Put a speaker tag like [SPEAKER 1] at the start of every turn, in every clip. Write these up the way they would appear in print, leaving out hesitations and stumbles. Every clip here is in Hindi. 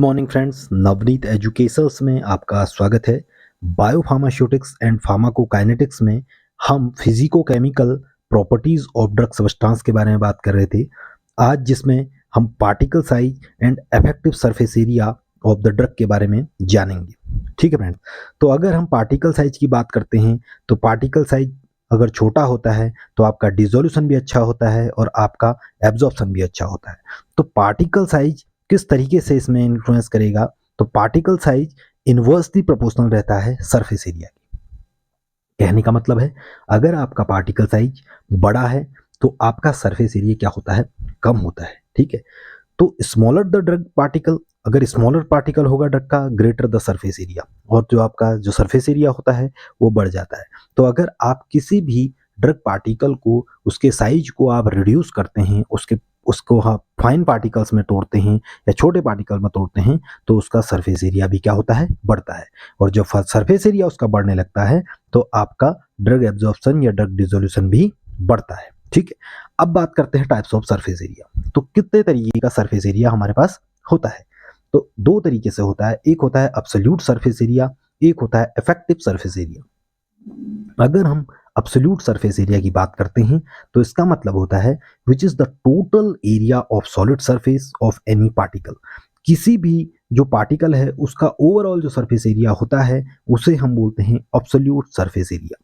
[SPEAKER 1] मॉर्निंग फ्रेंड्स, नवनीत एजुकेशंस में आपका स्वागत है। बायोफार्मास्यूटिक्स एंड फार्माकोकाइनेटिक्स में हम physico-chemical properties of drug substance के बारे में बात कर रहे थे। आज जिसमें हम particle size and effective surface area of the drug के बारे में जानेंगे। ठीक है फ्रेंड्स, तो अगर हम पार्टिकल साइज की बात करते हैं तो पार्टिकल साइज अगर छोटा होता है तो आपका डिसोल्यूशन भी अच्छा होता है और आपका एब्जॉर्प्शन भी अच्छा होता है। तो पार्टिकल साइज किस तरीके से इसमें इन्फ्लुएंस करेगा? तो पार्टिकल साइज इनवर्सली प्रोपोर्शनल रहता है सरफेस एरिया की। कहने का मतलब है, अगर आपका पार्टिकल साइज बड़ा है तो आपका सरफेस एरिया क्या होता है? कम होता है। ठीक है, तो स्मॉलर द ड्रग पार्टिकल, अगर स्मॉलर पार्टिकल होगा ड्रग का, ग्रेटर द सरफेस एरिया, और जो आपका जो सरफेस एरिया होता है वो बढ़ जाता है। तो अगर आप किसी भी ड्रग पार्टिकल को, उसके साइज को आप रिड्यूस करते हैं, उसको आप फाइन पार्टिकल्स में तोड़ते हैं या छोटे पार्टिकल में तोड़ते हैं, तो उसका सरफेस एरिया भी क्या होता है? बढ़ता है। और जब सरफेस एरिया उसका बढ़ने लगता है तो आपका ड्रग एब्जॉर्प्शन या ड्रग डिसोल्यूशन भी बढ़ता है। ठीक है, अब बात करते हैं टाइप्स ऑफ सरफेस एरिया। तो कितने तरीके का सरफेस एरिया हमारे पास होता है? तो दो तरीके से होता है। एक होता है एब्सोल्यूट सरफेस एरिया, एक होता है इफेक्टिव सरफेस एरिया। अगर हम एब्सोल्यूट सरफेस एरिया की बात करते हैं तो इसका मतलब होता है which is the total area of solid surface of any particle. किसी भी जो पार्टिकल है उसका ओवरऑल जो सरफेस एरिया होता है उसे हम बोलते हैं एब्सोल्यूट सरफेस एरिया।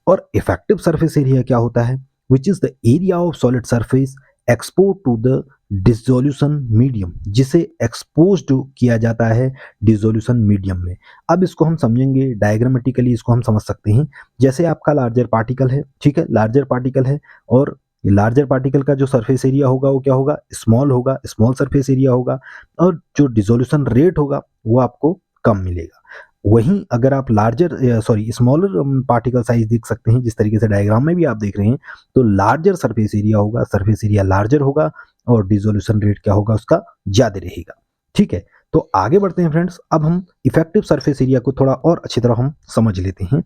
[SPEAKER 1] और इफेक्टिव सरफेस एरिया क्या होता है? Which is the area of solid surface expose to the dissolution medium, जिसे एक्सपोज किया जाता है डिसोल्यूशन मीडियम में। अब इसको हम समझेंगे डायग्रामेटिकली, इसको हम समझ सकते हैं। जैसे आपका लार्जर पार्टिकल है, ठीक है, लार्जर पार्टिकल है, और लार्जर पार्टिकल का जो सरफेस एरिया होगा वो क्या होगा? स्मॉल होगा, स्मॉल सरफेस एरिया होगा, और जो डिसोल्यूशन रेट होगा वो आपको कम मिलेगा। वहीं अगर आप स्मॉलर पार्टिकल साइज देख सकते हैं, जिस तरीके से डायग्राम में भी आप देख रहे हैं, तो लार्जर सरफेस एरिया होगा, सरफेस एरिया लार्जर होगा, और डिसोल्यूशन रेट क्या होगा? उसका ज्यादा रहेगा। ठीक है, तो आगे बढ़ते हैं फ्रेंड्स। अब हम इफेक्टिव सरफेस एरिया को थोड़ा और अच्छी तरह हम समझ लेते हैं।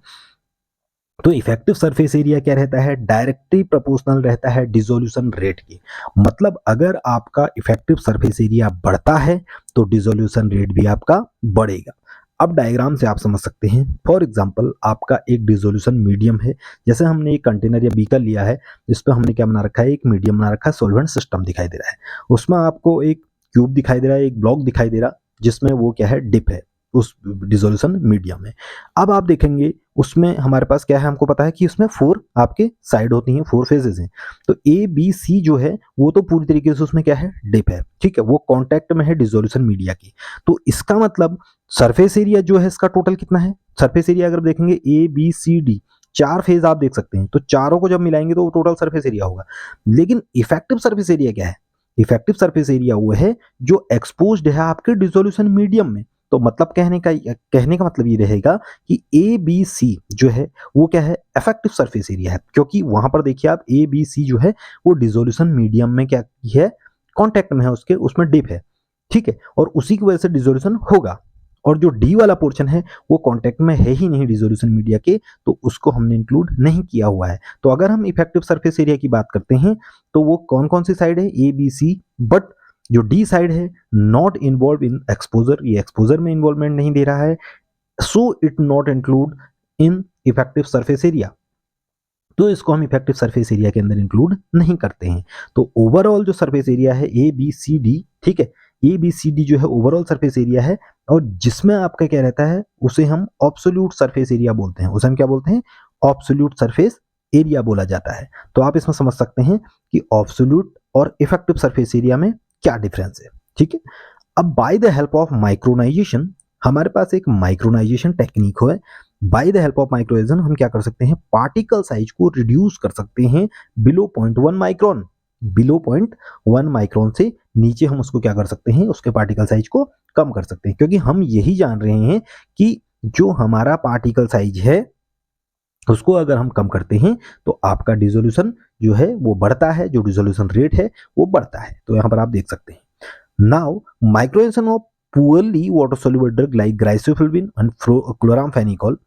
[SPEAKER 1] तो इफेक्टिव सरफेस एरिया क्या रहता है? डायरेक्टली प्रोपोर्शनल रहता है डिसोल्यूशन रेट के। मतलब अगर आपका इफेक्टिव सरफेस एरिया बढ़ता है तो डिसोल्यूशन रेट भी आपका बढ़ेगा। अब डायग्राम से आप समझ सकते हैं। फॉर एग्जांपल, आपका एक डिसोल्यूशन मीडियम है। जैसे हमने एक कंटेनर या बीकर लिया है, जिस पर हमने क्या बना रखा है? एक मीडियम बना रखा है, सॉल्वेंट सिस्टम दिखाई दे रहा है। उसमें आपको एक क्यूब दिखाई दे रहा है, एक ब्लॉक दिखाई दे रहा, जिसमें वो क्या है? डिप है उस डिसोल्यूशन मीडियम में। अब आप देखेंगे उसमें हमारे पास क्या है? हमको पता है कि उसमें 4 आपके साइड होती हैं, 4 फेजेस हैं। तो ए बी सी जो है वो तो पूरी तरीके से उसमें क्या है? डिप है। ठीक है, वो कांटेक्ट में है डिसोल्यूशन मीडिया की। तो इसका मतलब सरफेस एरिया जो है इसका टोटल कितना है? सरफेस एरिया अगर देखेंगे A B C D, 4 phase आप देख सकते हैं, तो चारों को जब मिलाएंगे तो टोटल सरफेस एरिया होगा। लेकिन इफेक्टिव सरफेस एरिया क्या है? इफेक्टिव सरफेस एरिया वो है जो एक्सपोज्ड है आपके डिसोल्यूशन मीडियम में। तो मतलब कहने का मतलब ये रहेगा कि ए बी सी जो है वो क्या है? इफेक्टिव सरफेस एरिया है, क्योंकि वहां पर देखिए आप ए बी सी जो है वो डिसोल्यूशन मीडियम में क्या है? कांटेक्ट में है, उसके उसमें डिप है। ठीक है, और उसी की वजह से डिसोल्यूशन होगा। और जो डी वाला पोर्शन है वो कांटेक्ट में है ही नहीं डिसोल्यूशन मीडिया के, तो उसको हमने इंक्लूड नहीं किया हुआ है। तो अगर हम इफेक्टिव सरफेस एरिया की बात करते हैं तो वो कौन कौन सी साइड है? A B C. बट जो डी साइड है, नॉट इन्वॉल्व इन एक्सपोजर, ये एक्सपोजर में इन्वॉल्वमेंट नहीं दे रहा है, so it not include in effective surface area. तो इसको हम इफेक्टिव सरफेस एरिया के अंदर इंक्लूड नहीं करते हैं। तो ओवरऑल जो सरफेस एरिया है ए बी सी डी, ठीक है, ए बी सी डी जो है ओवरऑल सरफेस एरिया है, और जिसमें आपका क्या रहता है? उसे हम ऑब्सोल्यूट सरफेस एरिया बोलते हैं। उसे हम क्या बोलते हैं? ऑब्सोल्यूट सरफेस एरिया बोला जाता है। तो आप इसमें समझ सकते हैं कि ऑब्सोल्यूट और इफेक्टिव सरफेस एरिया में क्या डिफरेंस है। ठीक है, अब by the help of micronization, हमारे पास एक माइक्रोनाइजेशन टेक्निक है। By the help of micronization हम क्या कर सकते हैं? पार्टिकल साइज को रिड्यूस कर सकते हैं बिलो 0.1 माइक्रोन। बिलो 0.1 माइक्रोन से नीचे हम उसको क्या कर सकते हैं? उसके पार्टिकल साइज को कम कर सकते हैं, क्योंकि हम यही जान रहे हैं कि जो हमारा पार्टिकल साइज है उसको अगर हम कम करते हैं तो आपका डिसोल्यूशन जो है वो बढ़ता है, जो डिसोल्यूशन रेट है वो बढ़ता है। तो यहाँ पर आप देख सकते हैं। Now, micronization of poorly water soluble drug like griseofulvin and chloramphenicol,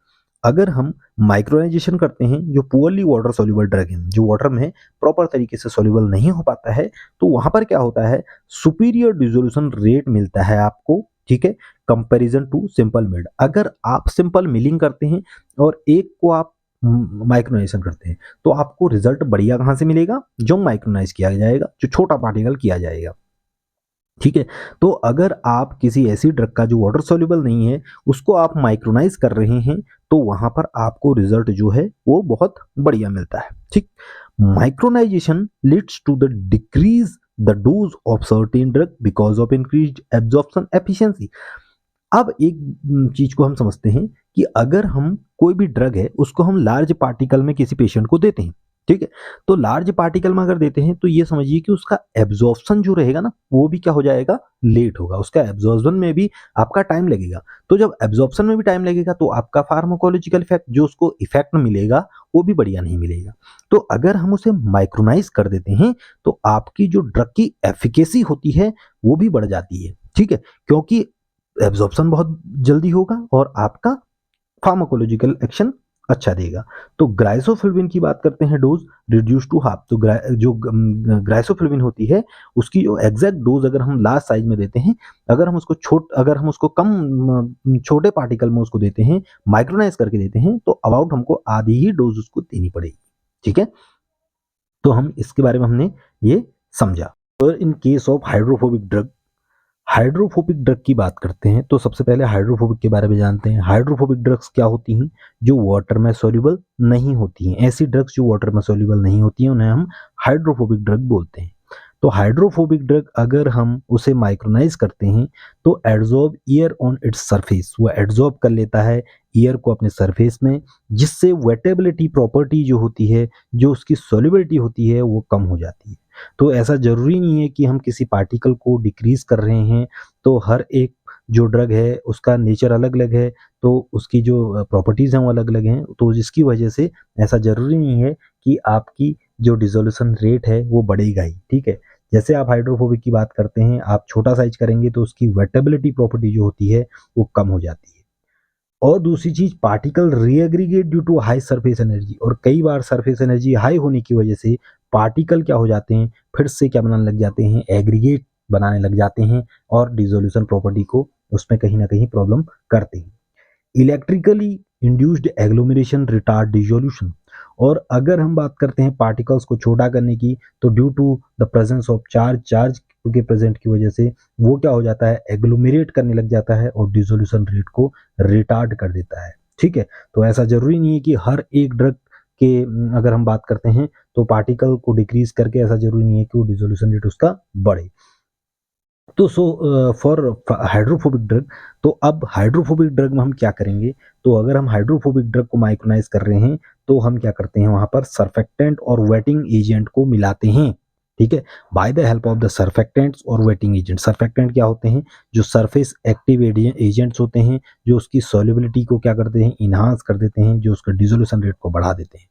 [SPEAKER 1] अगर हम माइक्रोनाइजेशन करते हैं जो पुअरली वाटर सोल्यूबल ड्रग है, जो वाटर में प्रॉपर तरीके से सोल्यूबल नहीं हो पाता है, तो वहां पर क्या होता है? सुपीरियर डिसोल्यूशन रेट मिलता है आपको ठीक है, कंपैरिजन टू सिंपल मिल्ड। अगर आप सिंपल मिलिंग करते हैं और एक को आप माइक्रोनाइजेशन करते हैं तो आपको रिजल्ट बढ़िया कहाँ से मिलेगा, जो माइक्रोनाइज किया जाएगा, जो छोटा पार्टिकल किया जाएगा। ठीक है, तो अगर आप किसी ऐसी ड्रग का जो वाटर सॉल्युबल नहीं है उसको आप माइक्रोनाइज कर रहे हैं तो वहां पर आपको रिजल्ट जो है वो बहुत बढ़िया मिलता है। ठीक, micronization leads to the decrease the dose of certain drug because of increased absorption efficiency. अब एक चीज को हम समझते हैं कि अगर हम कोई भी ड्रग है उसको हम लार्ज पार्टिकल में किसी पेशेंट को देते हैं, ठीक है, तो लार्ज पार्टिकल में अगर देते हैं तो ये समझिए कि उसका एब्जॉर्प्शन जो रहेगा ना वो भी क्या हो जाएगा, लेट होगा, उसका एब्जॉर्प्शन में भी आपका टाइम लगेगा। तो जब एब्जॉर्प्शन में भी टाइम लगेगा तो आपका फार्माकोलॉजिकल इफेक्ट जो उसको इफेक्ट मिलेगा वो भी बढ़िया नहीं मिलेगा। तो अगर हम उसे माइक्रोनाइज कर देते हैं तो आपकी जो ड्रग की एफिकेसी होती है वो भी बढ़ जाती है। ठीक है, क्योंकि एब्जॉर्प्शन बहुत जल्दी होगा और आपका फार्माकोलॉजिकल एक्शन अच्छा देगा। तो ग्राइसोफिल्विन की बात करते हैं, डोज रिड्यूस टू हाफ। तो जो ग्राइसोफिल्विन होती है उसकी जो एग्जैक्ट डोज अगर हम लार्ज साइज में देते हैं, अगर हम उसको कम छोटे पार्टिकल में उसको देते हैं, माइक्रोनाइज करके देते हैं, तो अबाउट हमको आधी ही डोज उसको देनी पड़ेगी। ठीक है, तो हम इसके बारे में हमने ये समझा। और in case of hydrophobic drug, hydrophobic drug की बात करते हैं तो सबसे पहले हाइड्रोफोबिक के बारे में जानते हैं। हाइड्रोफोबिक ड्रग्स क्या होती हैं, जो वाटर में सॉल्युबल नहीं होती हैं। ऐसी ड्रग्स जो वाटर में सॉल्युबल नहीं होती हैं उन्हें हम हाइड्रोफोबिक ड्रग बोलते हैं। तो हाइड्रोफोबिक ड्रग अगर हम उसे माइक्रोनाइज करते हैं तो adsorb year on its surface, वो एड्जॉर्ब कर लेता है ईयर को अपने सरफेस में, जिससे वेटेबिलिटी प्रॉपर्टी जो होती है, जो उसकी सॉल्युबिलिटी होती है वो कम हो जाती है। तो ऐसा ज़रूरी नहीं है कि हम किसी पार्टिकल को डिक्रीज कर रहे हैं तो हर एक जो ड्रग है उसका नेचर अलग-अलग है, तो उसकी जो प्रॉपर्टीज़ हैं वो अलग-अलग हैं, तो जिसकी वजह से ऐसा ज़रूरी नहीं है कि आपकी जो डिसोल्यूशन रेट है वो बढ़ेगा ही। ठीक है, जैसे आप हाइड्रोफोबिक की बात करते हैं, आप छोटा साइज करेंगे तो उसकी वेटेबिलिटी प्रॉपर्टी जो होती है वो कम हो जाती है। और दूसरी चीज, particle reaggregate due to high surface energy, और कई बार सरफेस एनर्जी हाई होने की वजह से पार्टिकल क्या हो जाते हैं, फिर से क्या बनाने लग जाते हैं, एग्रीगेट बनाने लग जाते हैं और डिसोल्यूशन प्रॉपर्टी को उसमें कहीं ना कहीं प्रॉब्लम करते हैं। Electrically induced agglomeration retard dissolution, और अगर हम बात करते हैं पार्टिकल्स को छोटा करने की तो due to the presence of charge के प्रेजेंट की वजह से वो क्या हो जाता है, एग्लोमेरेट करने लग जाता है और डिसोल्यूशन रेट को रिटार्ड कर देता है। ठीक है, तो ऐसा जरूरी नहीं है कि हर एक ड्रग के अगर हम बात करते हैं तो पार्टिकल को डिक्रीज करके ऐसा जरूरी नहीं है कि वो डिसोल्यूशन रेट उसका बढ़े। तो फॉर हाइड्रोफोबिक ड्रग, तो अब हाइड्रोफोबिक ड्रग में हम क्या करेंगे, तो अगर हम हाइड्रोफोबिक ड्रग को माइक्रोनाइज कर रहे हैं तो हम क्या करते हैं, वहां पर सर्फेक्टेंट और वेटिंग एजेंट को मिलाते हैं। ठीक है, by the help of the surfactants और वेटिंग एजेंट। सर्फेक्टेंट क्या होते हैं, जो सरफेस एक्टिव एजेंट्स होते हैं, जो उसकी सॉल्युबिलिटी को क्या करते हैं, इन्हांस कर देते हैं, जो उसका डिसोल्यूशन रेट को बढ़ा देते हैं।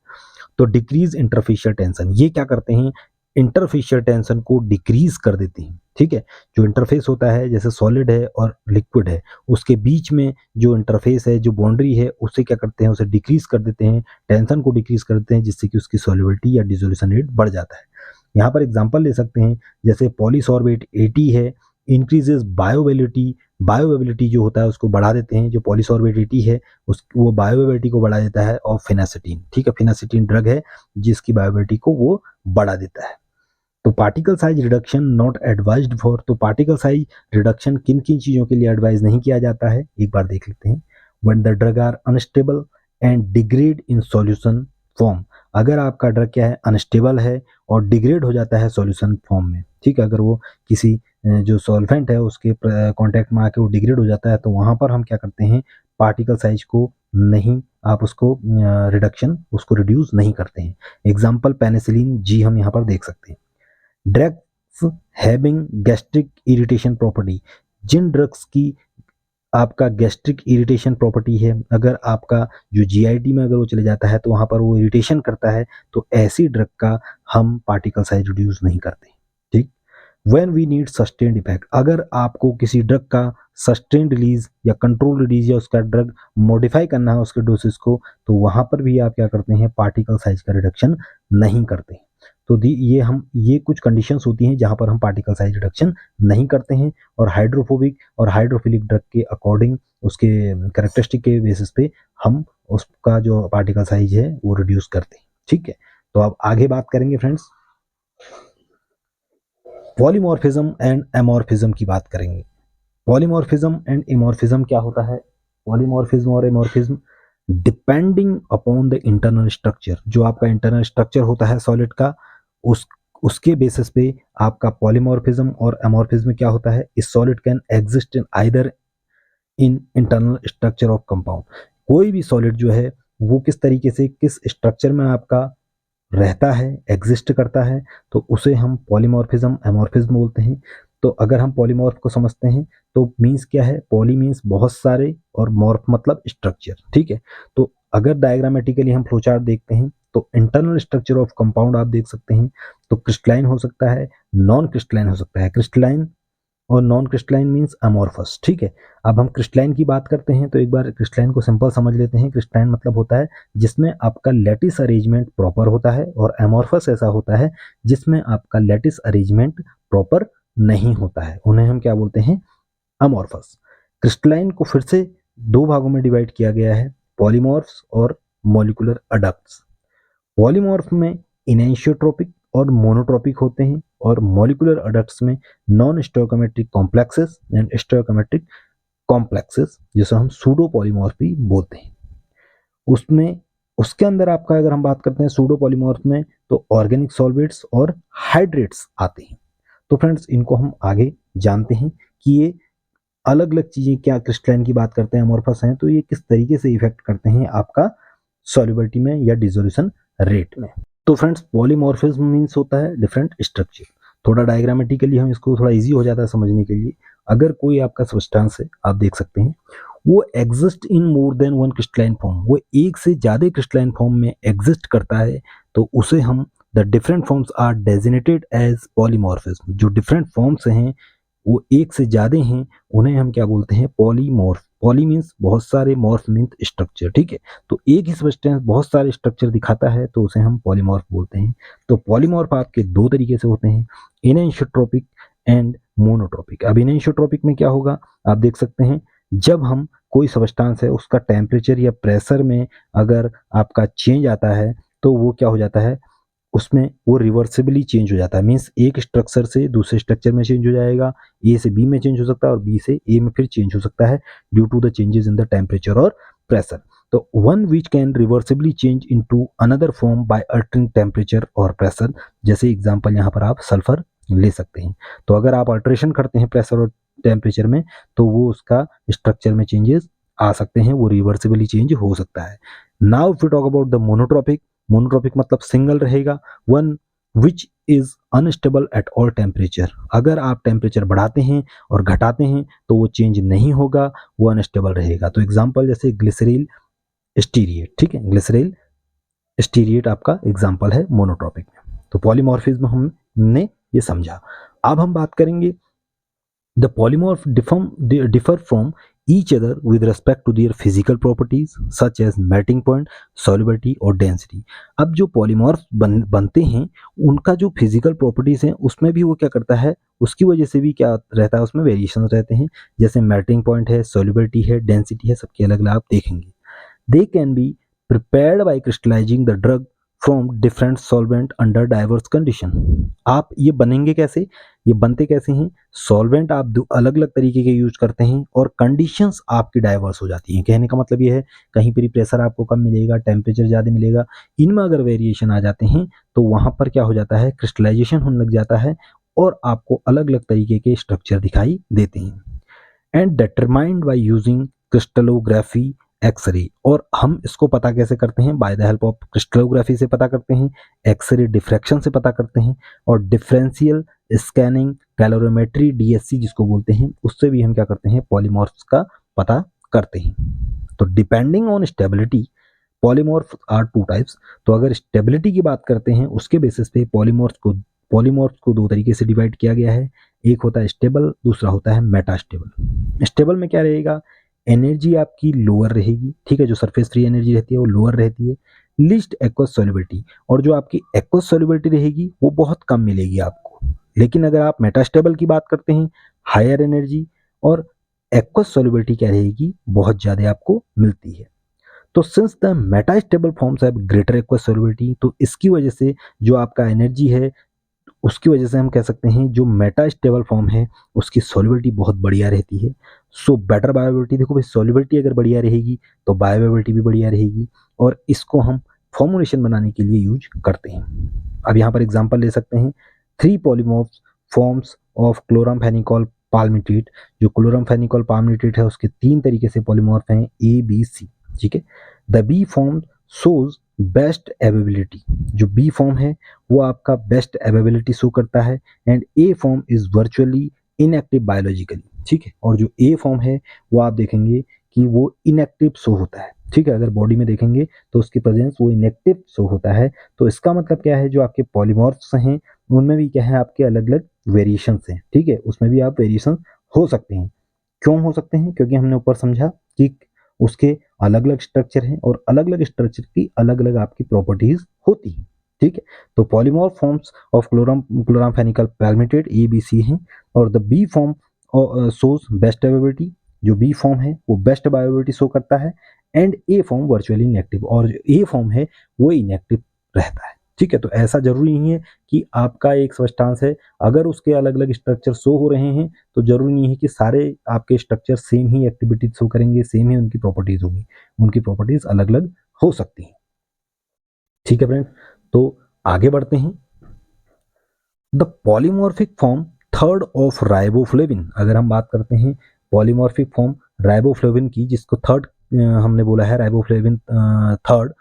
[SPEAKER 1] तो डिक्रीज इंटरफेशियल टेंशन, ये क्या करते हैं, इंटरफेशियल टेंशन को डिक्रीज कर देते हैं। ठीक है, जो इंटरफेस होता है जैसे सॉलिड है और लिक्विड है, उसके बीच में जो इंटरफेस है, जो बाउंड्री है, उसे क्या करते हैं, उसे डिक्रीज कर देते हैं, टेंशन को डिक्रीज कर देते हैं, जिससे कि उसकी सॉल्युबिलिटी या डिसोल्यूशन रेट बढ़ जाता है। यहाँ पर एग्जांपल ले सकते हैं, जैसे पॉलीसॉर्बेट 80 है, इंक्रीजेस बायोवेलिटी, बायोवेबिलिटी जो होता है उसको बढ़ा देते हैं। जो पॉलीसॉर्बेट 80 है उस वो बायोवेबिलिटी को बढ़ा देता है, और फिनासिटीन, ठीक है, फिनासिटीन ड्रग है जिसकी बायोवेबिलिटी को वो बढ़ा देता है। तो particle size reduction not advised for, तो पार्टिकल साइज रिडक्शन किन किन चीज़ों के लिए एडवाइज नहीं किया जाता है, एक बार देख लेते हैं। When the drug are unstable and degrade in solution form, अगर आपका ड्रग क्या है, अनस्टेबल है और डिग्रेड हो जाता है सॉल्यूशन फॉर्म में। ठीक है, अगर वो किसी जो सॉल्वेंट है उसके कांटेक्ट में आके वो डिग्रेड हो जाता है तो वहाँ पर हम क्या करते हैं, पार्टिकल साइज को नहीं, आप उसको रिडक्शन उसको रिड्यूस नहीं करते हैं। एग्जाम्पल पेनिसिलिन जी हम यहाँ पर देख सकते हैं। Drugs having gastric irritation property, जिन ड्रग्स की आपका गैस्ट्रिक इरिटेशन प्रॉपर्टी है, अगर आपका जो जीआईटी में अगर वो चले जाता है तो वहाँ पर वो इरिटेशन करता है, तो ऐसी ड्रग का हम पार्टिकल साइज रिड्यूस नहीं करते। ठीक, when we need sustained effect, अगर आपको किसी ड्रग का सस्टेन्ड रिलीज या कंट्रोल रिलीज या उसका ड्रग मॉडिफाई करना है उसके डोसेस को, तो वहाँ पर भी आप क्या करते हैं, पार्टिकल साइज का रिडक्शन नहीं करते। तो ये कुछ कंडीशंस होती हैं जहाँ पर हम पार्टिकल साइज रिडक्शन नहीं करते हैं, और हाइड्रोफोबिक और हाइड्रोफिलिक ड्रग के अकॉर्डिंग उसके कैरेक्टरिस्टिक के बेसिस पे हम उसका जो पार्टिकल साइज है वो रिड्यूस करते हैं। ठीक है, तो अब आगे बात करेंगे फ्रेंड्स, पॉलीमॉर्फिज्म एंड एमॉर्फिज्म की बात करेंगे। पॉलीमॉर्फिज्म एंड एमॉर्फिज्म क्या होता है? पॉलीमॉर्फिज्म और amorphism depending upon the internal structure, जो आपका इंटरनल स्ट्रक्चर होता है सॉलिड का, उस उसके बेसिस पे आपका पॉलीमॉर्फिज्म और एमॉर्फिज्म क्या होता है। इस solid can exist in either in internal structure of compound, कोई भी सॉलिड जो है वो किस तरीके से किस स्ट्रक्चर में आपका रहता है, एग्जिस्ट करता है, तो उसे हम पॉलीमॉर्फिज्म एमॉर्फिज्म बोलते हैं। तो अगर हम पॉलीमॉर्फ को समझते हैं तो मीन्स क्या है, पॉली मीन्स बहुत सारे और मॉर्फ मतलब स्ट्रक्चर। ठीक है, तो अगर डायग्रामेटिकली हम फ्लोचार्ट देखते हैं तो इंटरनल स्ट्रक्चर ऑफ कंपाउंड आप देख सकते हैं, तो क्रिस्टलाइन हो सकता है, नॉन क्रिस्टलाइन हो सकता है। क्रिस्टलाइन और नॉन क्रिस्टलाइन मीन्स अमॉर्फस। ठीक है, अब हम क्रिस्टलाइन की बात करते हैं तो एक बार क्रिस्टलाइन को सिंपल समझ लेते हैं। क्रिस्टलाइन मतलब होता है जिसमें आपका लैटिस अरेंजमेंट प्रॉपर होता है, और अमॉर्फस ऐसा होता है जिसमें आपका लैटिस अरेंजमेंट प्रॉपर नहीं होता है, उन्हें हम क्या बोलते हैं, अमॉर्फस। क्रिस्टलाइन को फिर से दो भागों में डिवाइड किया गया है, पॉलीमॉर्फ्स और मॉलिक्यूलर अडक्ट्स। पॉलीमॉर्फ में इनैनिसोट्रोपिक और मोनोट्रोपिक होते हैं, और मॉलिक्यूलर अडक्ट्स में non stoichiometric complexes and stoichiometric complexes, जिसे हम सूडो पॉलीमॉर्फ भी बोलते हैं। उसमें उसके अंदर आपका अगर हम बात करते हैं सूडो पॉलीमॉर्फ में, तो ऑर्गेनिक सॉल्वेट्स और हाइड्रेट्स आते हैं। तो फ्रेंड्स इनको हम आगे जानते हैं कि ये अलग अलग चीजें क्या क्रिस्टलाइन की बात करते हैं, अमॉर्फस हैं, तो ये किस तरीके से इफेक्ट करते हैं आपका सॉल्युबिलिटी में या डिसोल्यूशन रेट में। तो फ्रेंड्स पॉलीमॉर्फिज्म मीन्स होता है डिफरेंट स्ट्रक्चर। थोड़ा डायग्रामेटिकली हम इसको थोड़ा इजी हो जाता है समझने के लिए। अगर कोई आपका सब्सटेंस है, आप देख सकते हैं वो एग्जिस्ट इन more than one crystalline form, वो एक से ज़्यादा क्रिस्टलाइन फॉर्म में एग्जिस्ट करता है, तो उसे हम the different forms are designated as polymorphism. जो डिफरेंट फॉर्म्स हैं वो एक से ज़्यादा हैं, उन्हें हम क्या बोलते हैं, पॉलीमॉर्फ। पॉली मीन्स बहुत सारे, मॉर्फ मीन्स स्ट्रक्चर। ठीक है, तो एक ही सब्सटेंस बहुत सारे स्ट्रक्चर दिखाता है तो उसे हम पॉलीमॉर्फ बोलते हैं। तो पॉलीमॉर्फ आपके दो तरीके से होते हैं, इनैनिसोट्रोपिक एंड मोनोट्रोपिक। अब इनैनिसोट्रोपिक में क्या होगा, आप देख सकते हैं जब हम कोई सब्सटेंस है उसका टेम्परेचर या प्रेशर में अगर आपका चेंज आता है तो वो क्या हो जाता है, उसमें वो रिवर्सिबली चेंज हो जाता है। मीन्स एक स्ट्रक्चर से दूसरे स्ट्रक्चर में चेंज हो जाएगा, ए से बी में चेंज हो सकता है और बी से ए में फिर चेंज हो सकता है due to the changes in the temperature और प्रेशर। तो one which can reversibly change into another form by altering temperature और प्रेशर। जैसे एग्जांपल यहाँ पर आप सल्फर ले सकते हैं। तो अगर आप अल्ट्रेशन करते हैं प्रेशर और टेम्परेचर में तो वो उसका स्ट्रक्चर में चेंजेस आ सकते हैं, वो रिवर्सिबली चेंज हो सकता है। Now if you talk about the monotropic, monotropic मतलब सिंगल रहेगा, one which is unstable at all temperature. अगर आप टेम्परेचर बढ़ाते हैं और घटाते हैं तो वो चेंज नहीं होगा, वो अनस्टेबल रहेगा। तो एग्जांपल जैसे ग्लिसरील स्टीरिएट। ठीक है, ग्लिसरील स्टीरिएट आपका एग्जांपल है मोनोट्रोपिक में। तो पॉलीमॉर्फिज्म हमने ये समझा। अब हम बात करेंगे the polymorph differ from each other with respect to their physical properties such as melting point, solubility और density। अब जो पॉलीमॉर्फ बनते हैं उनका जो फिजिकल प्रॉपर्टीज हैं उसमें भी वो क्या करता है, उसकी वजह से भी क्या रहता है, उसमें वेरिएशन रहते हैं। जैसे मेल्टिंग पॉइंट है, सॉल्युबिलिटी है, डेंसिटी है, सबके अलग अलग आप देखेंगे। They can be prepared by crystallising the drug from different solvent under diverse condition. आप ये बनेंगे कैसे, ये बनते कैसे हैं, सॉल्वेंट आप अलग अलग तरीके के यूज करते हैं और कंडीशंस आपकी डाइवर्स हो जाती हैं। कहने का मतलब ये है कहीं पर प्रेशर आपको कम मिलेगा, टेम्परेचर ज़्यादा मिलेगा, इनमें अगर वेरिएशन आ जाते हैं तो वहाँ पर क्या हो जाता है, क्रिस्टलाइजेशन होने लग जाता है और आपको अलग अलग तरीके के स्ट्रक्चर दिखाई देते हैं। And determined by using crystallography X ray. और हम इसको पता कैसे करते हैं, by the help of crystallography से पता करते हैं, एक्सरे डिफ्रैक्शन से पता करते हैं, और डिफरेंशियल स्कैनिंग कैलोरीमेट्री डीएससी जिसको बोलते हैं उससे भी हम क्या करते हैं, पॉलीमॉर्फ्स का पता करते हैं। तो depending on stability polymorph are two types. तो अगर स्टेबिलिटी की बात करते हैं उसके बेसिस पे पॉलीमॉर्फ को दो तरीके से डिवाइड किया गया है। एक होता है स्टेबल, दूसरा होता है मेटास्टेबल। स्टेबल में क्या रहेगा, एनर्जी आपकी लोअर रहेगी। ठीक है, जो सरफेस फ्री एनर्जी रहती है वो लोअर रहती है। लीस्ट एक्वस सॉल्युबिलिटी, और जो आपकी एक्वस सॉल्युबिलिटी रहेगी वो बहुत कम मिलेगी आपको। लेकिन अगर आप मेटास्टेबल की बात करते हैं, हायर एनर्जी और एक्वस सॉल्युबिलिटी क्या रहेगी, बहुत ज़्यादा आपको मिलती है। तो since the metastable forms have greater aqueous solubility, तो इसकी वजह से जो आपका एनर्जी है उसकी वजह से हम कह सकते हैं जो मेटास्टेबल फॉर्म है उसकी सॉल्युबिलिटी बहुत बढ़िया रहती है। सो बेटर बायोबिलिटी, देखो भाई सॉल्युबिलिटी अगर बढ़िया रहेगी तो बायोबिलिटी भी बढ़िया रहेगी, और इसको हम फॉर्मुलेशन बनाने के लिए यूज करते हैं। अब यहाँ पर एग्जांपल ले सकते हैं, 3 पॉलीमॉर्फ फॉर्म्स ऑफ क्लोरामफेनिकॉल पाल्मिट्रेट। जो क्लोरामफेनिकॉल पाल्मिट्रेट है उसके 3 तरीके से पॉलीमॉर्फ हैं, ए बी सी, ठीक है। The B form shows best availability, जो बी फॉर्म है वो आपका बेस्ट एवेबिलिटी शो करता है, and A form is virtually inactive biologically, ठीक है। और जो ए फॉर्म है वो आप देखेंगे कि वो इनएक्टिव शो होता है, ठीक है। अगर बॉडी में देखेंगे तो उसकी प्रेजेंस वो इनएक्टिव शो होता है। तो इसका मतलब क्या है, जो आपके पॉलीमॉर्फ्स हैं उनमें भी क्या है, आपके अलग अलग वेरिएशंस हैं, ठीक है। उसमें भी आप वेरिएशन हो सकते हैं। क्यों हो सकते हैं, क्योंकि हमने ऊपर समझा कि उसके अलग अलग स्ट्रक्चर हैं और अलग अलग स्ट्रक्चर की अलग अलग आपकी प्रॉपर्टीज होती हैं, ठीक है। तो polymorph forms of chloramphenicol palmitate A B C हैं, और the B form shows best availability, जो बी फॉर्म है वो बेस्ट बायोबिलिटी शो करता है, and A form virtually inactive, और जो ए फॉर्म है वो इनएक्टिव रहता है, ठीक है। तो ऐसा जरूरी नहीं है कि आपका एक सब्सटेंस है अगर उसके अलग अलग स्ट्रक्चर शो हो रहे हैं तो जरूरी नहीं है कि सारे आपके स्ट्रक्चर सेम ही एक्टिविटी शो करेंगे, सेम ही उनकी प्रॉपर्टीज होगी, उनकी प्रॉपर्टीज अलग अलग हो सकती हैं, ठीक है फ्रेंड्स। तो आगे बढ़ते हैं। The polymorphic form third of riboflavin, अगर हम बात करते हैं पॉलीमॉर्फिक फॉर्म राइबोफ्लेविन की, जिसको थर्ड हमने बोला है राइबोफ्लेविन थर्ड,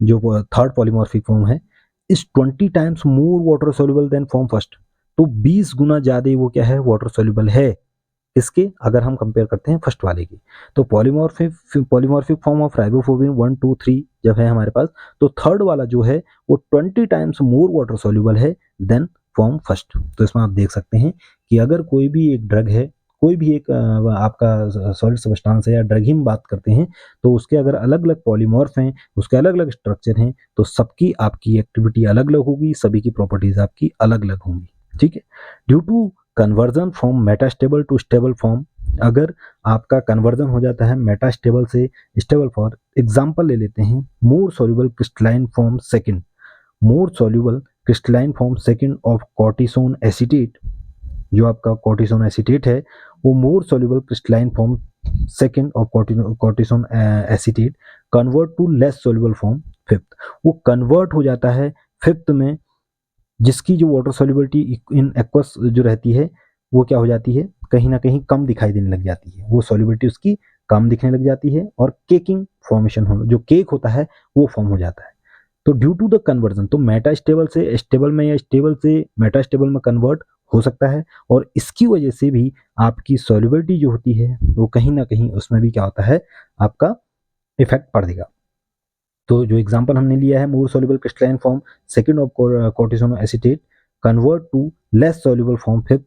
[SPEAKER 1] जो थर्ड पॉलीमॉर्फिक फॉर्म है, is 20 times more water soluble than form first. तो 20 गुना ज़्यादा वो क्या है, वाटर सोल्यूबल है इसके, अगर हम कंपेयर करते हैं फर्स्ट वाले की। तो पॉलीमॉर्फिक फॉर्म ऑफ राइबोफ्लोविन 1 2 3 जब है हमारे पास, तो थर्ड वाला जो है वो 20 टाइम्स मोर वाटर सोल्यूबल है देन फॉर्म फर्स्ट। तो इसमें आप देख सकते हैं कि अगर कोई भी एक ड्रग है, कोई भी एक आपका सॉलिड सब्सटेंस है या ड्रग ही हम बात करते हैं, तो उसके अगर अलग अलग पॉलीमॉर्फ हैं, उसके अलग अलग स्ट्रक्चर हैं, तो सबकी आपकी एक्टिविटी अलग अलग होगी, सभी की प्रॉपर्टीज आपकी अलग अलग होंगी, ठीक है। Due to conversion from metastable to stable form, अगर आपका कन्वर्जन हो जाता है मेटास्टेबल से स्टेबल फॉर्म, एग्जांपल ले लेते हैं, more soluble crystalline form second, more soluble crystalline form second of cortisone acetate, जो आपका कॉर्टिसोन एसीटेट है वो more soluble crystalline form second of cortisone acetate convert to less soluble form fifth, वो कन्वर्ट हो जाता है फिफ्थ में, जिसकी जो वाटर सॉल्युबिलिटी इन एक्वस जो रहती है वो क्या हो जाती है, कहीं ना कहीं कम दिखाई देने लग जाती है, वो सॉल्युबिलिटी उसकी कम दिखने लग जाती है, और केकिंग फॉर्मेशन हो, जो केक होता है वो फॉर्म हो जाता है। तो ड्यू टू द कन्वर्जन, तो मेटास्टेबल से स्टेबल में या स्टेबल से मेटास्टेबल में कन्वर्ट हो सकता है, और इसकी वजह से भी आपकी सॉल्युबिलिटी जो होती है वो कहीं ना कहीं उसमें भी क्या होता है, आपका इफेक्ट पड़ेगा। तो जो एग्जांपल हमने लिया है, more soluble crystalline form second of cortisone acetate convert to less soluble form fifth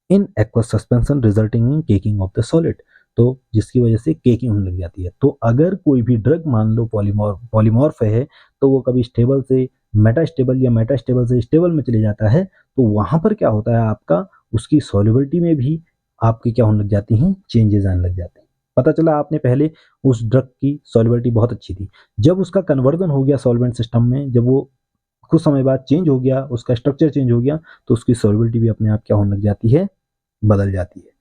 [SPEAKER 1] in aqueous suspension resulting in caking of the solid, तो जिसकी वजह से केकिंग होने लग जाती है। तो अगर कोई भी ड्रग मान लो पॉलीमॉर्फ है, तो वो कभी स्टेबल से मेटास्टेबल या मेटास्टेबल से स्टेबल में चले जाता है, तो वहां पर क्या होता है, आपका उसकी सॉल्युबिलिटी में भी आपकी क्या होने लग जाती हैं, चेंजेस आने लग जाते हैं। पता चला आपने पहले उस ड्रग की सॉल्युबिलिटी बहुत अच्छी थी, जब उसका कन्वर्जन हो गया सॉल्वेंट सिस्टम में, जब वो कुछ समय बाद चेंज हो गया, उसका स्ट्रक्चर चेंज हो गया, तो उसकी सॉल्युबिलिटी भी अपने आप क्या होने लग जाती है, बदल जाती है।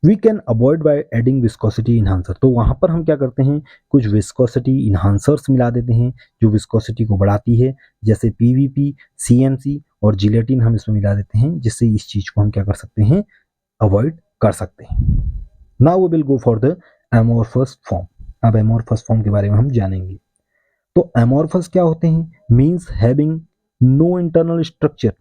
[SPEAKER 1] We can avoid by adding viscosity enhancer, तो वहां पर हम क्या करते हैं, कुछ विस्कोसिटी इन्हांसर्स मिला देते हैं जो विस्कोसिटी को बढ़ाती है, जैसे पीवीपी, सीएमसी और जिलेटिन हम इसमें मिला देते हैं, जिससे इस चीज को हम क्या कर सकते हैं, अवॉइड कर सकते हैं। Now we will go for the amorphous form. अब एमोर्फस फॉर्म के बारे में हम जानेंगे। तो एमोर्फस क्या होते हैं, means having no internal structure,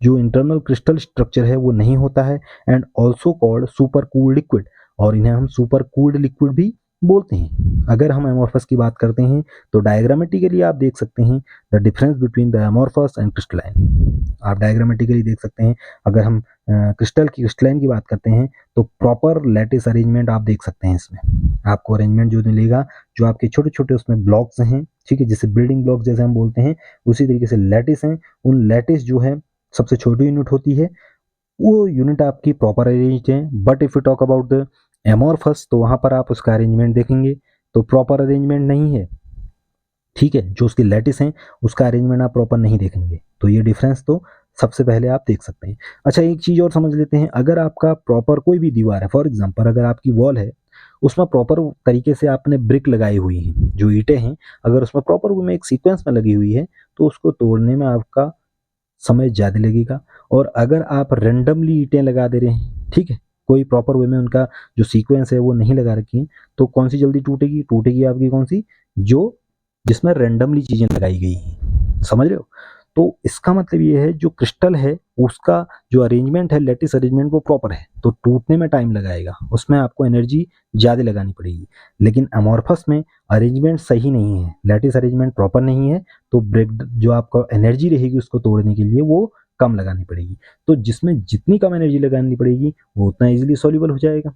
[SPEAKER 1] जो इंटरनल क्रिस्टल स्ट्रक्चर है वो नहीं होता है, and also called super cooled liquid, और इन्हें हम सुपर कूल्ड लिक्विड भी बोलते हैं। अगर हम एमोर्फस की बात करते हैं तो डायग्रामेटिकली आप देख सकते हैं the difference between the amorphous and crystalline, आप डायग्रामेटिकली देख सकते हैं। अगर हम क्रिस्टलाइन की बात करते हैं तो प्रॉपर लैटिस अरेंजमेंट आप देख सकते हैं, इसमें आपको अरेंजमेंट जो मिलेगा, जो आपके छोटे छोटे उसमें ब्लॉक्स हैं ठीक है, जैसे बिल्डिंग ब्लॉक जैसे हम बोलते हैं, उसी तरीके से लैटिस हैं, उन लैटिस जो है सबसे छोटी यूनिट होती है, वो यूनिट आपकी प्रॉपर अरेंज्ड है। But if you talk about the amorphous, तो वहां पर आप उसका अरेंजमेंट देखेंगे तो प्रॉपर अरेंजमेंट नहीं है, ठीक है, जो उसकी लैटिस हैं उसका अरेंजमेंट आप प्रॉपर नहीं देखेंगे। तो ये डिफरेंस तो सबसे पहले आप देख सकते हैं। अच्छा, एक चीज़ और समझ लेते हैं, अगर आपका प्रॉपर कोई भी दीवार है, फॉर एग्जांपल अगर आपकी वॉल है, उसमें प्रॉपर तरीके से आपने ब्रिक लगाई हुई हैं, जो ईंटें हैं, अगर उसमें प्रॉपर वे में एक सीक्वेंस में लगी हुई है, तो उसको तोड़ने में आपका समय ज़्यादा लगेगा। और अगर आप रैंडमली ईंटें लगा दे रहे हैं, ठीक है, कोई प्रॉपर वे में उनका जो सीक्वेंस है वो नहीं लगा रखी है, तो कौन सी जल्दी टूटेगी? टूटेगी आपकी कौन सी, जो जिसमें रैंडमली चीज़ें लगाई गई हैं, समझ रहे हो? तो इसका मतलब ये है जो क्रिस्टल है उसका जो अरेंजमेंट है, लैटिस अरेंजमेंट, वो प्रॉपर है, तो टूटने में टाइम लगाएगा, उसमें आपको एनर्जी ज़्यादा लगानी पड़ेगी। लेकिन अमॉर्फस में अरेंजमेंट सही नहीं है, लैटिस अरेंजमेंट प्रॉपर नहीं है, तो ब्रेक जो आपका एनर्जी रहेगी उसको तोड़ने के लिए वो कम लगानी पड़ेगी। तो जिसमें जितनी कम एनर्जी लगानी पड़ेगी वो उतना ईजिली सॉल्युबल हो जाएगा,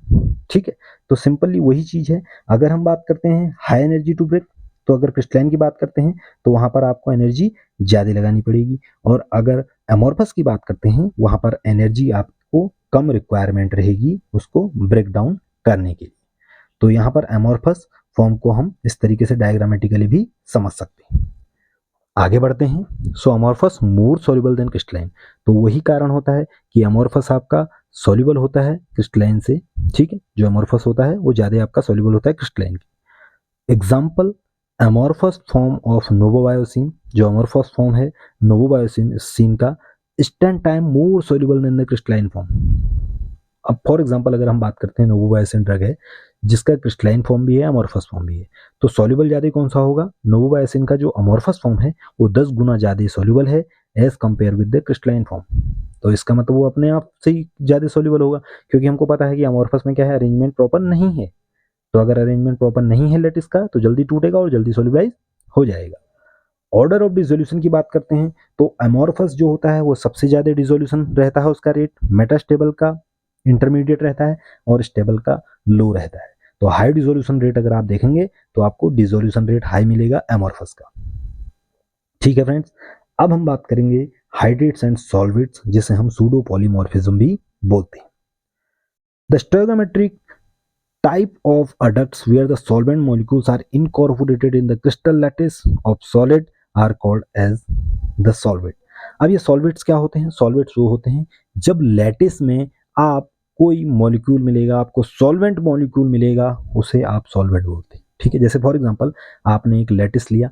[SPEAKER 1] ठीक है। तो सिंपली वही चीज़ है। अगर हम बात करते हैं हाई एनर्जी टू ब्रेक, तो अगर क्रिस्टलाइन की बात करते हैं तो वहाँ पर आपको एनर्जी ज़्यादा लगानी पड़ेगी, और अगर एमॉर्फस की बात करते हैं वहाँ पर एनर्जी आपको कम रिक्वायरमेंट रहेगी उसको ब्रेक डाउन करने के लिए। तो यहाँ पर एमॉर्फस फॉर्म को हम इस तरीके से डायग्रामेटिकली भी समझ सकते हैं। आगे बढ़ते हैं। सो अमॉर्फस मोर सॉल्युबल देन क्रिस्टलाइन, तो वही कारण होता है कि अमॉर्फस आपका सॉल्युबल होता है क्रिस्टलाइन से, ठीक है, जो अमॉर्फस होता है वो ज़्यादा आपका सॉल्युबल होता है क्रिस्टलाइन के। Example, amorphous form of novobiocin, जो अमॉर्फस फॉर्म है नोवोबायोसिन सीन का, is 10 time more soluble than the crystalline form. अब फॉर एग्जांपल अगर हम बात करते हैं, नोवोबायोसिन ड्रग है जिसका क्रिस्टलाइन फॉर्म भी है, अमॉर्फस फॉर्म भी है, तो सॉल्युबल ज़्यादा कौन सा होगा? नोवोबायोसिन का जो अमॉर्फस फॉर्म है वो 10 गुना ज़्यादा सॉल्युबल है as compare with the crystalline form. तो इसका मतलब वो अपने आप से ही ज़्यादा सॉल्युबल होगा, क्योंकि हमको पता है कि अमॉर्फस में क्या है, अरेंजमेंट प्रॉपर नहीं है। तो अगर अरेंजमेंट प्रॉपर नहीं है लेटिस का, तो जल्दी टूटेगा और जल्दी सॉल्युबलाइज हो जाएगा। ऑर्डर ऑफ डिसोल्यूशन की बात करते हैं, तो अमॉर्फस जो होता है वो सबसे ज़्यादा डिसोल्यूशन रहता है, उसका रेट मेटास्टेबल का इंटरमीडिएट रहता है और स्टेबल का लो रहता है। तो हाई डिसोल्यूशन रेट अगर आप देखेंगे तो आपको डिसोल्यूशन रेट हाई मिलेगा अमॉर्फस का, ठीक है फ्रेंड्स। अब हम बात करेंगे हाइड्रेट्स एंड सॉल्वेट्स, जिसे हम सूडो पॉलीमॉर्फिज्म भी बोलते हैं। The stoichiometric type of adducts where the solvent molecules are incorporated in the crystal lattice of solid are called as the solvent। अब ये सॉल्वेट्स क्या होते हैं? सॉल्वेट्स वो होते हैं जब लैटिस में आप कोई मॉलिक्यूल मिलेगा, आपको सॉल्वेंट मॉलिक्यूल मिलेगा, उसे आप सॉल्वेंट बोलते हैं, ठीक है। जैसे फॉर एग्जांपल आपने एक लैटिस लिया,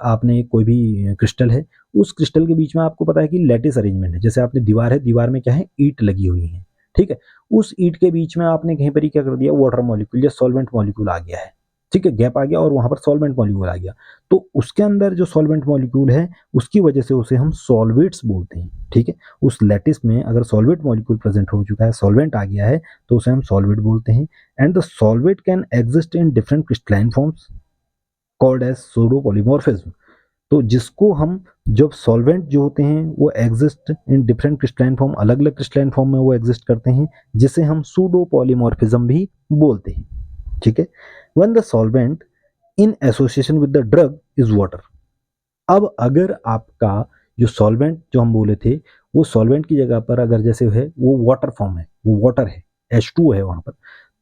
[SPEAKER 1] आपने एक कोई भी क्रिस्टल है, उस क्रिस्टल के बीच में आपको पता है कि लैटिस अरेंजमेंट है, जैसे आपने दीवार है, दीवार में क्या है, ईंट लगी हुई है, ठीक है। उस ईंट के बीच में आपने कहीं पर ही क्या कर दिया, वाटर मॉलिक्यूल या सॉल्वेंट मॉलिक्यूल आ गया है, ठीक है, गैप आ गया और वहां पर सॉल्वेंट मॉलिक्यूल आ गया। तो उसके अंदर जो सॉल्वेंट मॉलिक्यूल है उसकी वजह से उसे हम सॉल्वेट्स बोलते हैं, ठीक है। उस लैटिस में अगर सॉल्वेंट मॉलिक्यूल प्रेजेंट हो चुका है, सॉल्वेंट आ गया है, तो उसे हम सॉल्वेट बोलते हैं। And the solvate can exist in different crystalline forms called as pseudo polymorphism. तो जिसको हम, जब सॉल्वेंट जो होते हैं वो exist in different crystalline form, अलग अलग क्रिस्टलाइन फॉर्म में वो एग्जिस्ट करते हैं, जिसे हम सूडो पॉलीमॉर्फिज्म भी बोलते हैं, ठीक है। When the solvent in association with the drug is water. अब अगर आपका जो सॉल्वेंट जो हम बोले थे, वो सॉल्वेंट की जगह पर अगर जैसे है वो वाटर फॉर्म है, वो वाटर है, H2 है वहां पर,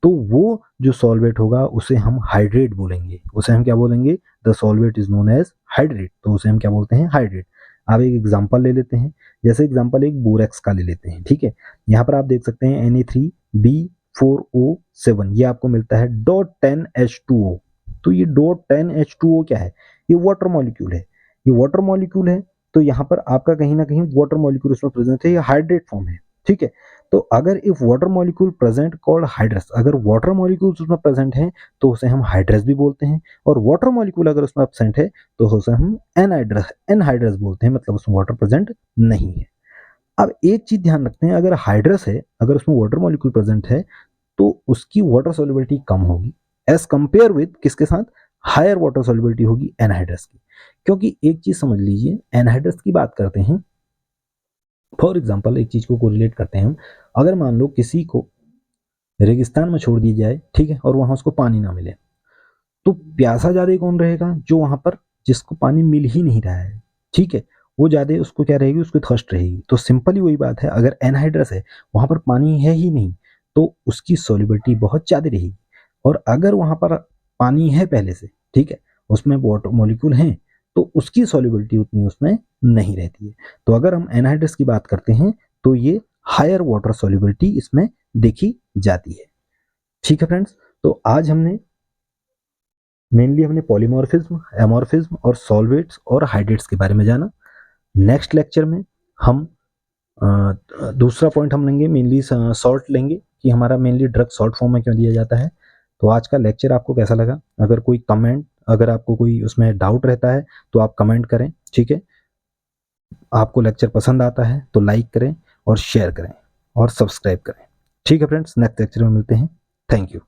[SPEAKER 1] तो वो जो सॉल्वेट होगा उसे हम हाइड्रेट बोलेंगे। उसे हम क्या बोलेंगे? The solvate is known as hydrate, तो उसे हम क्या बोलते हैं? हाइड्रेट। अब एक एग्जांपल ले लेते हैं, जैसे एग्जांपल एक बोरेक्स का ले लेते हैं, ठीक है। यहाँ पर आप देख सकते हैं Na3B4O7, ये आपको मिलता है .10H2O। तो ये .10H2O क्या है? ये वाटर मॉलिक्यूल है, ये वाटर मॉलिक्यूल है, तो यहाँ पर आपका कहीं ना कहीं वाटर मॉलिक्यूल इसमें प्रेजेंट है, ये हाइड्रेट फॉर्म है, ठीक है। तो अगर if water molecule present called hydrous, अगर वाटर मॉलिक्यूल्स उसमें प्रेजेंट हैं तो उसे हम हाइड्रस भी बोलते हैं, और वाटर मॉलिक्यूल अगर उसमें एब्सेंट है तो उसे हम एनहाइड्रस बोलते हैं, मतलब उसमें वाटर प्रेजेंट नहीं है। अब एक चीज ध्यान रखते हैं, अगर हाइड्रस है, अगर उसमें वाटर मॉलिक्यूल प्रेजेंट है, तो उसकी वाटर सॉल्युबिलिटी कम होगी एज कंपेयर विद किसके साथ? हायर वाटर सॉल्युबिलिटी होगी एनहाइड्रस की। क्योंकि एक चीज समझ लीजिए, एनहाइड्रस की बात करते हैं, फॉर एग्जाम्पल एक चीज को कोरिलेट करते हैं हम, अगर मान लो किसी को रेगिस्तान में छोड़ दी जाए, ठीक है, और वहां उसको पानी ना मिले, तो प्यासा ज्यादा कौन रहेगा? जो वहां पर जिसको पानी मिल ही नहीं रहा है, ठीक है, वो ज़्यादा उसको क्या रहेगी, उसको थर्स्ट रहेगी। तो सिंपली वही बात है, अगर एनहाइड्रस है, वहाँ पर पानी है ही नहीं, तो उसकी सॉल्युबिलिटी बहुत ज़्यादा रहेगी। और अगर वहाँ पर पानी है पहले से, ठीक है, उसमें वाटर मॉलिक्यूल हैं, तो उसकी सॉल्युबिलिटी उतनी उसमें नहीं रहती है। तो अगर हम एनहाइड्रस की बात करते हैं, तो ये हायर वाटर सॉल्युबिलिटी इसमें देखी जाती है। ठीक है फ्रेंड्स, तो आज हमने पॉलीमॉर्फिज्म, एमॉर्फिज्म और सॉल्वेट्स और हाइड्रेट्स के बारे में जाना। नेक्स्ट लेक्चर में हम दूसरा पॉइंट हम लेंगे, मेनली सॉल्ट लेंगे कि हमारा मेनली ड्रग सॉल्ट फॉर्म में क्यों दिया जाता है। तो आज का लेक्चर आपको कैसा लगा? अगर आपको कोई उसमें डाउट रहता है तो आप कमेंट करें, ठीक है। आपको लेक्चर पसंद आता है तो लाइक करें और शेयर करें और सब्सक्राइब करें। ठीक है फ्रेंड्स, नेक्स्ट लेक्चर में मिलते हैं। Thank you.